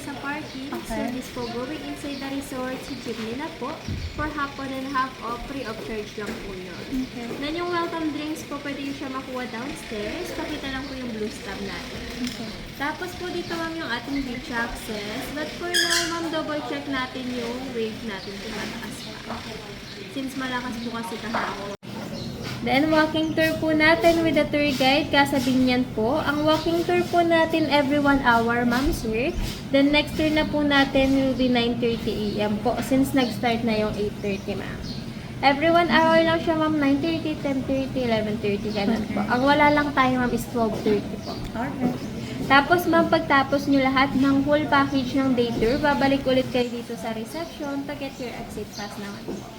sa parking. Okay. Service po going inside the resort, si jeepney na po. For half on and half off, free of charge lang po yun. Okay. Then yung welcome drinks po, pwede yung siya makuha downstairs. Pakita lang po yung blue stab natin. Okay. Tapos po dito ma'am yung ating beach access. But for now, ma'am, double check natin yung wave natin kung mataas pa. Since malakas po kasi kahapon. Then, walking tour po natin with the tour guide, Kasabinyan po. Ang walking tour po natin every 1 hour, ma'am, sir. Then, next tour na po natin will be 9:30 AM po, since nag-start na yung 8:30, ma'am. Every 1 hour lang siya, ma'am, 9:30, 10:30, 11:30, ganun po. Ang wala lang tayo, ma'am, is 12:30 po. Alright. Tapos, ma'am, pagtapos nyo lahat ng whole package ng day tour, babalik ulit kayo dito sa reception to get your exit pass naman po.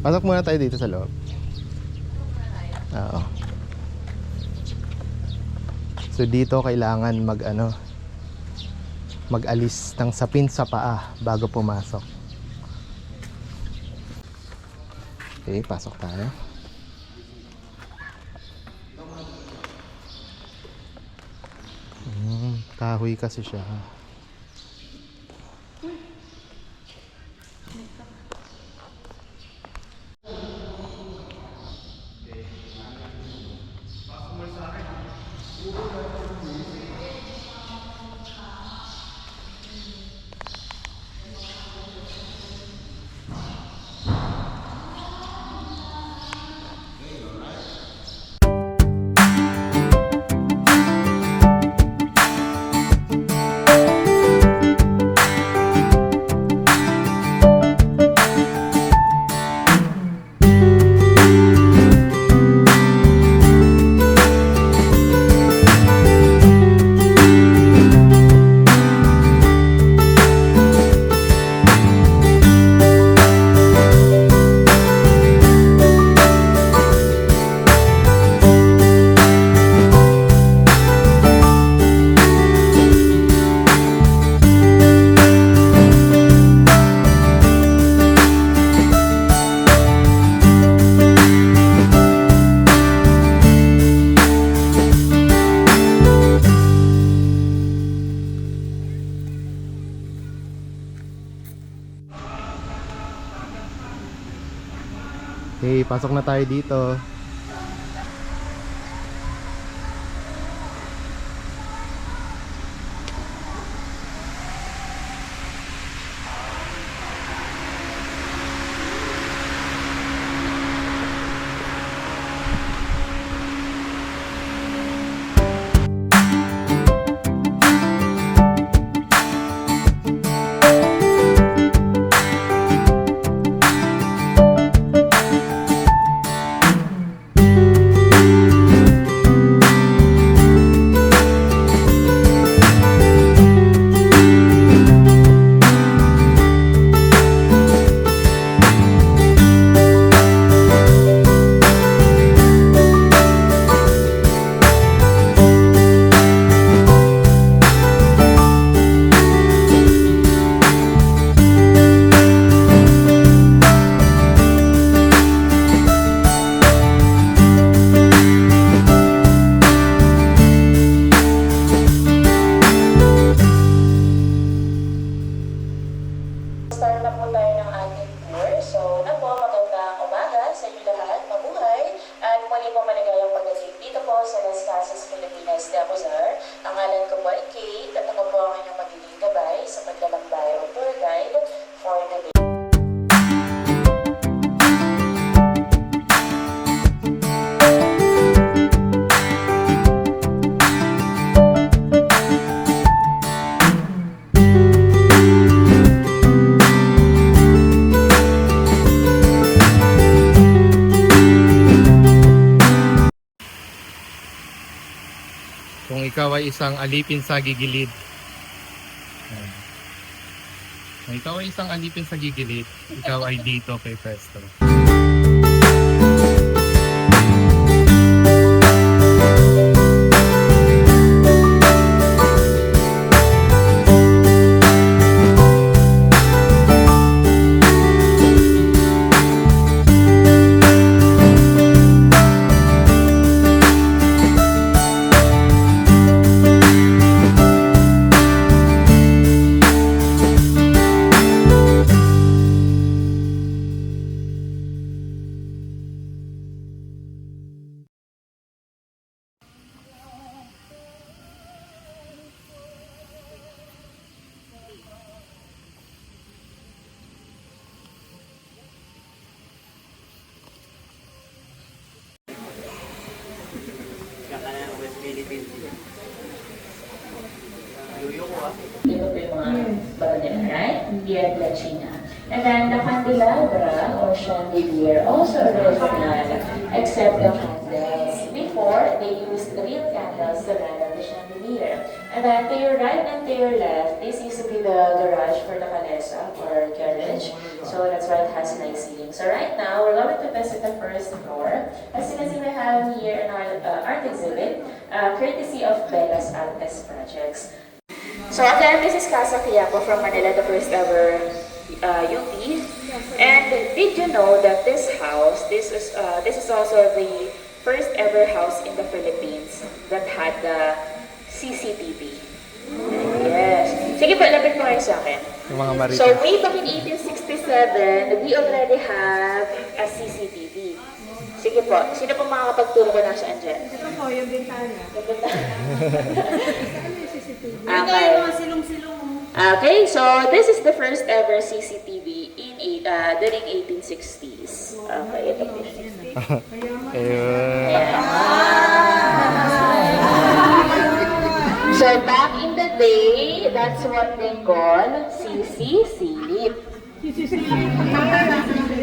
Pasok muna tayo dito sa loob. Oo. So dito kailangan mag-alis ng sapin sa paa bago pumasok. Okay, pasok tayo. Kahoy kasi siya. Okay, pasok na tayo dito. Start na po tayo ng ating tour. So, na po, magandang umaga sa inyo lahat, mabuhay, at muli po maligayang pagdating dito po sa Las Casas Filipinas de Acuzar. Ang ngalan ko po ay Kate, at ako po ang inyong magiging gabay sa paglalakbay o tour guide for the day. Kung ikaw ay isang alipin sa gigilid. Kung ikaw ay isang alipin sa gigilid, ikaw ay dito kay Presto. Dito po yung mga bato nila, right? Via China. And then the candelabra or chandelier, also original, except the candles. Before, they used real candles to light up the chandelier. And then to your right and to your left, this used to be the garage for the Kalesa or carriage. So that's why it has nice ceiling. So right now, we're going to visit the first floor. As you can see, we have here an art exhibit, courtesy of Bella's Artes Projects. So again, this is Casa from Manila, the first ever UP. And did you know that this house, this is also the first ever house in the Philippines that had the CCTV. Yes. Sige po, lapit po kayo sa akin. Yung mga marita. So way back in 1867, we already have a CCTV. Sige po, sino po makakapagturo ko nasaan dyan? Ito po, yung bintana. Yung bintana. Ito yung mga silong-silong. Okay, so this is the first ever CCTV in during 1860s. Okay, ito po. Ayun. So back in the day, that's what they call CC-silip.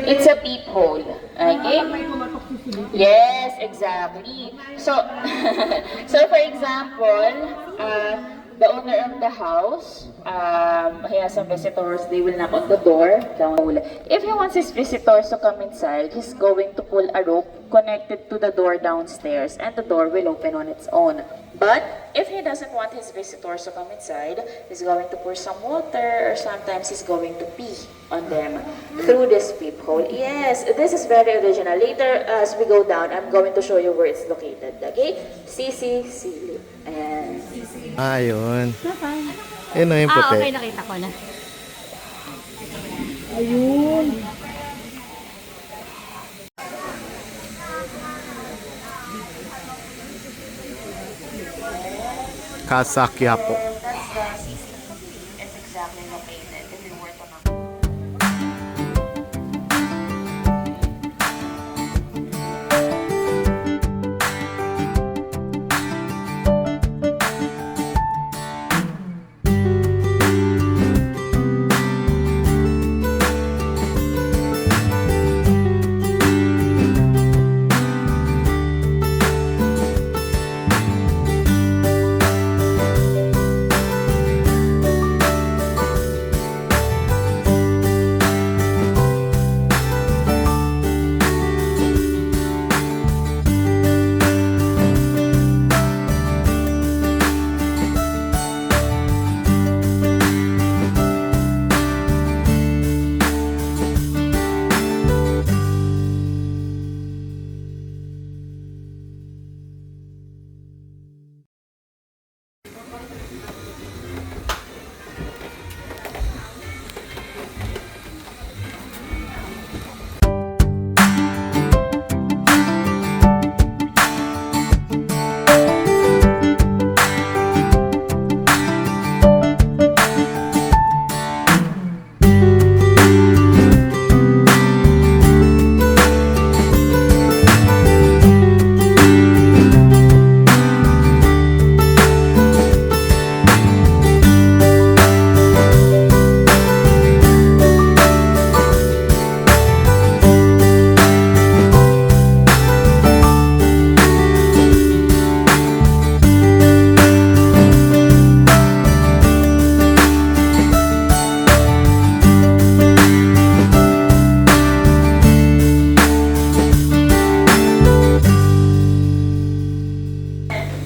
It's a peephole. Okay? Yes, exactly. So, so for example, the owner of the house, he has some visitors, they will knock on the door. If he wants his visitors to come inside, he's going to pull a rope connected to the door downstairs and the door will open on its own. But if he doesn't want his visitors to come inside, he's going to pour some water or sometimes he's going to pee on them through this peephole. Yes, this is very original. Later, as we go down, I'm going to show you where it's located. Okay? CC-silip. And Ayun. Ayun na yung puti. okay, nakita ko na. Ayun. Casa Quiapo. That's the CCTV. It's exactly located if you were to know.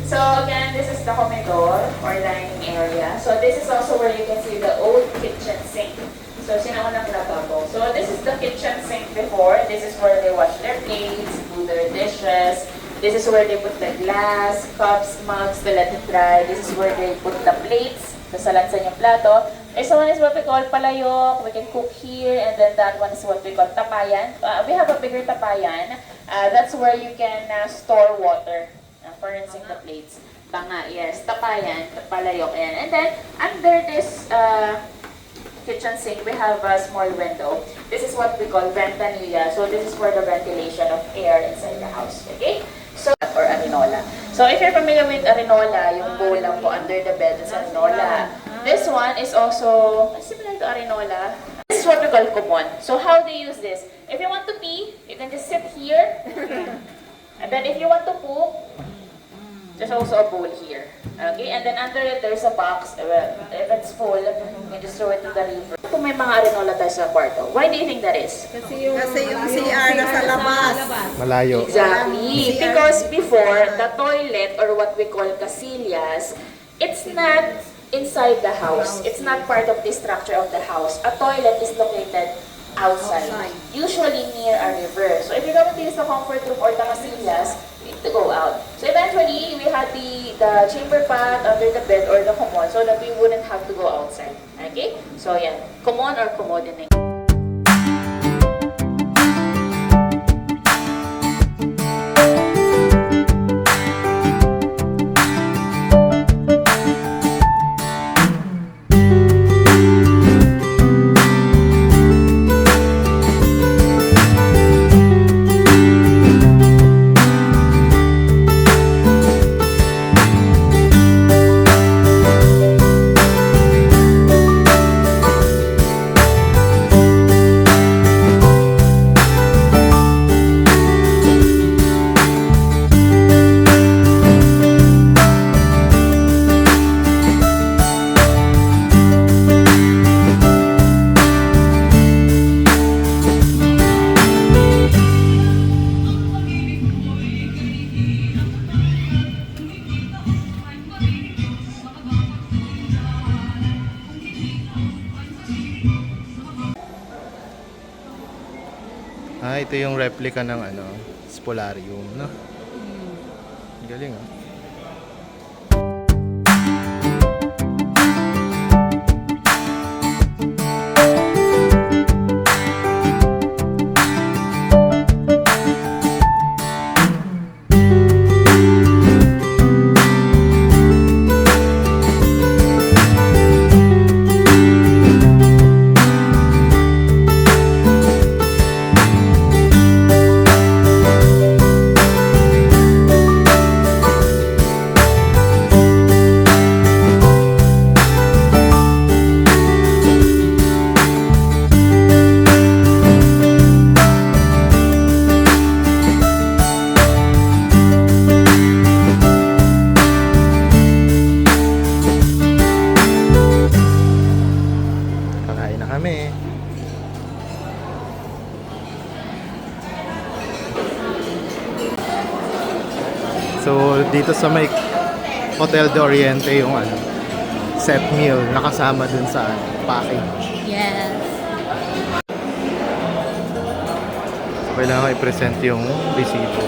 So again, this is the comedor or dining area. So this is also where you can see the old kitchen sink. So sinaunang lababo. So this is the kitchen sink before. This is where they wash their plates, do their dishes. This is where they put the glass, cups, mugs to let it dry. This is where they put the plates. Sasalansan yung plato. This one is what we call palayok. We can cook here, and then that one is what we call tapayan. We have a bigger tapayan. That's where you can store water for rinsing the plates. Banga, yes. Tapayan, palayok, yan. And then, under this kitchen sink, we have a small window. This is what we call ventanilla. So this is for the ventilation of air inside the house. Okay? So, or arinola. So if you're familiar with arinola, yung bowl lang po under the bed is arinola. This one is also similar to arinola. This is what we call kumon. So how do you use this? If you want to pee, you can just sit here. And then if you want to poop, there's also a bowl here. Okay? And then under it, there's a box. If it's full, you can just throw it to the river. Kung may mga arinola tayo sa kwarto, why do you think that is? Kasi yung CR nasa labas. Malayo. Exactly. Because before, the toilet or what we call casillas, it's not inside the house. It's not part of the structure of the house. A toilet is located outside, usually near a river. So if you're going to use the comfort room or the casillas, you need to go out. So eventually, we had the chamber pot under the bed or the common so that we wouldn't have to go outside. Okay? So yan, common or commodine. Ito yung replica ng spolarium, no? Galing, ah. So, dito sa may Hotel de Oriente yung ano, set meal nakasama dun sa package. Yes. Kailangan i-present yung resibo.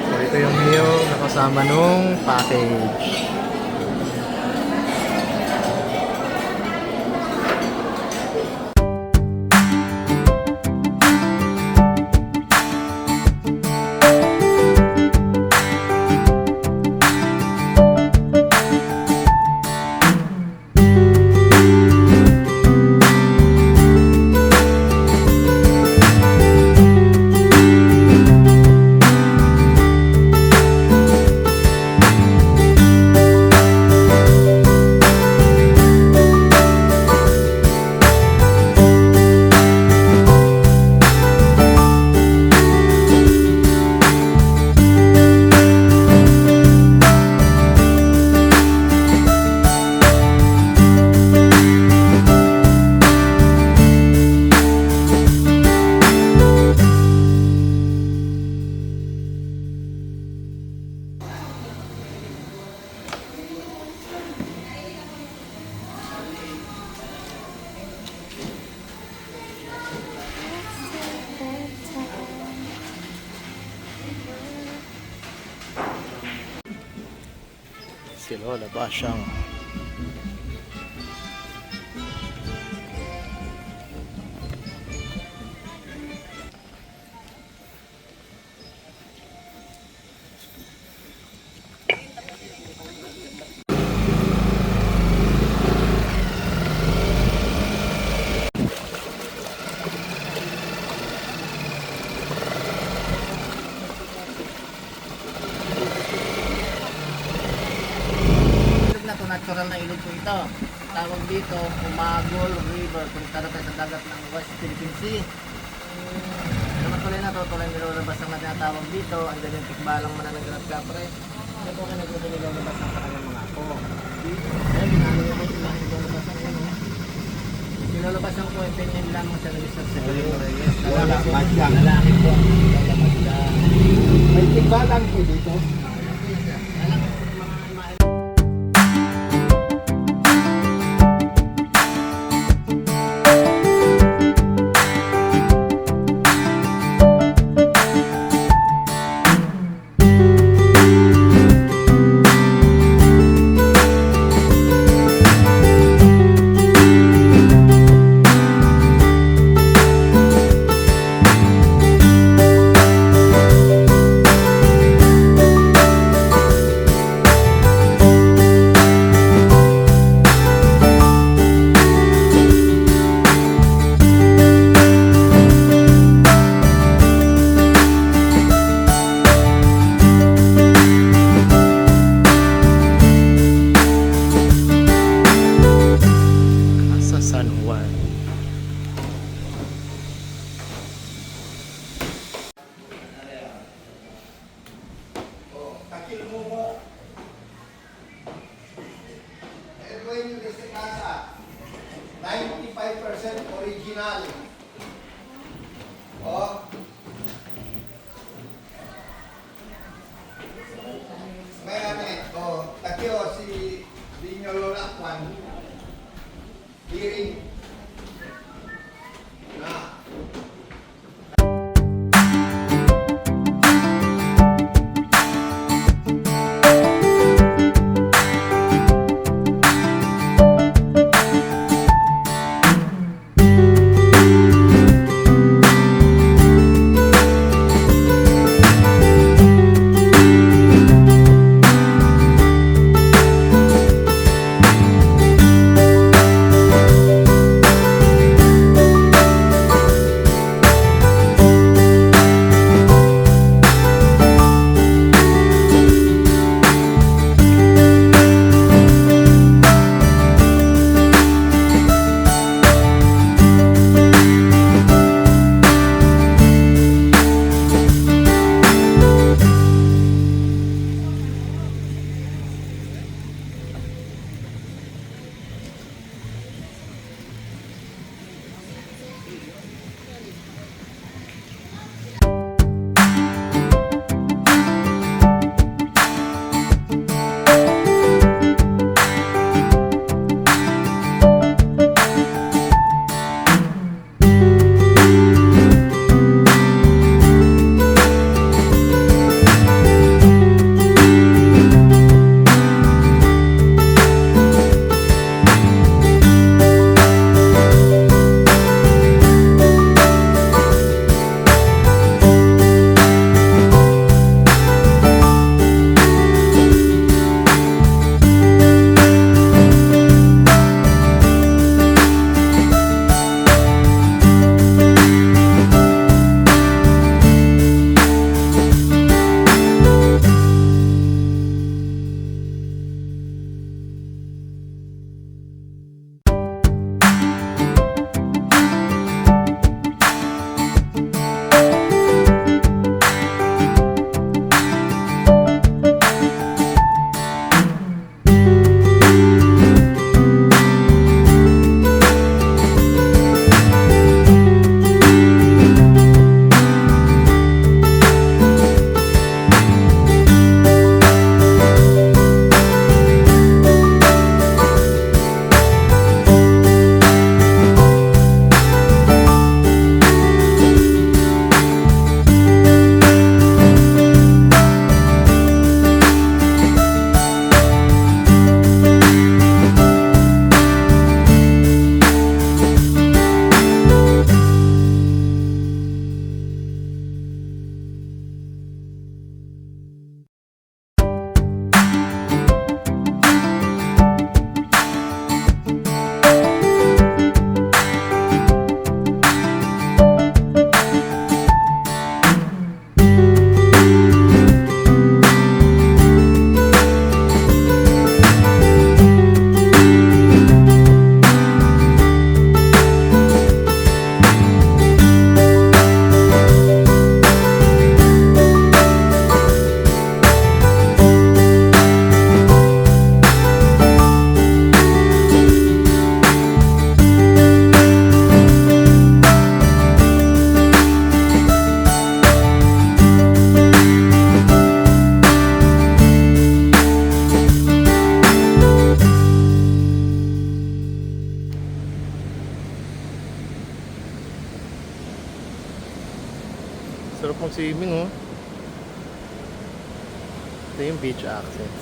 So, ito yung meal nakasama nung package. Si Lola Basyang. Natural na ilog po ito. Tawag dito, Umagol River. Punta na tayo sa dagat ng West Philippine Sea. Naman tuloy na to, tuloy nilolabas ang tinatawag dito. Andyan yung tikbalang manananggalat kapre. Ano po kayo nagluto nilolabas ang kanyang mga apo. Ayun, ginagawa ko sila nilolabas ang ano. Nilolabas ang kwente niya lamang sa Register Secretary. Wala, madya. Lalaki po. May tikbalang po dito. Casa, 95% original. Oh. Ngayon, takyo si Dinyo Lola Kwan. Hearing. Na. Sarap mag-swimming, oh. Ito yung beach access.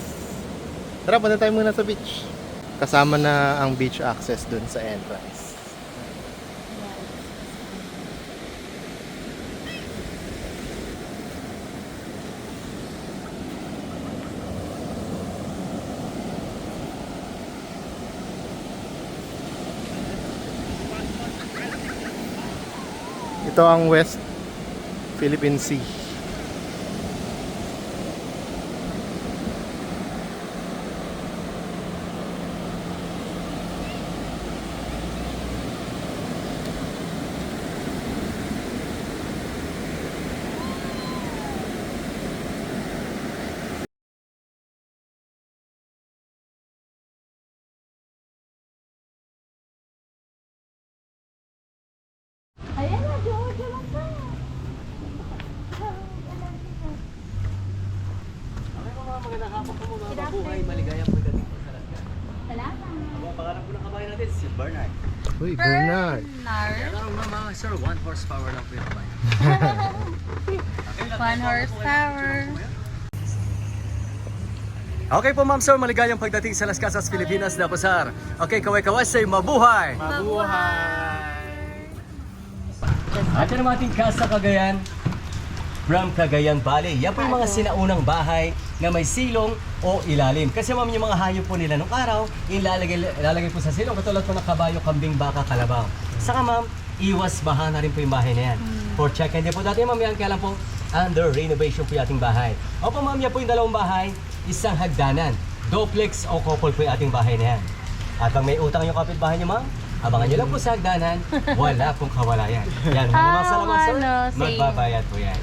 Tara, punta tayo muna sa beach. Kasama na ang beach access dun sa entrance. Ito ang West Philippine Sea. Ayan na, George, lang ka. Okay po mga magandang hapon po mga mabuhay. Maligayang pagdating po sa Alaska. Salamat. Ang pangarap po ng kabayan natin, si Bernard. Uy, Bernard. Ang mama, sir, 1 horsepower lang po yung kabayan. 1 horsepower. Okay po ma'am sir, maligayang pagdating sa Las Casas Filipinas de Acuzar. Okay, kaway-kaway say mabuhay! At yan ang ating Casa Cagayan from Cagayan Valley. Yan po yung mga sinaunang bahay na may silong o ilalim. Kasi ma'am, yung mga hayop po nila nung araw, ilalagay po sa silong katulad po ng kabayo, kambing, baka, kalabaw. Saka ma'am, iwas baha na rin po yung bahay na yan. For check and din po dati ma'am yan, kaya lang po under renovation po yung ating bahay. Opo ma'am, yan po yung dalawang bahay, isang hagdanan, duplex o couple po yung ating bahay na yan. At pag may utang yung kapitbahay niyo ma'am, abangan nyo lang po sa hagdanan, wala pong kawalayan. Yan, maraming salamat sir, same. magbabayad po yan.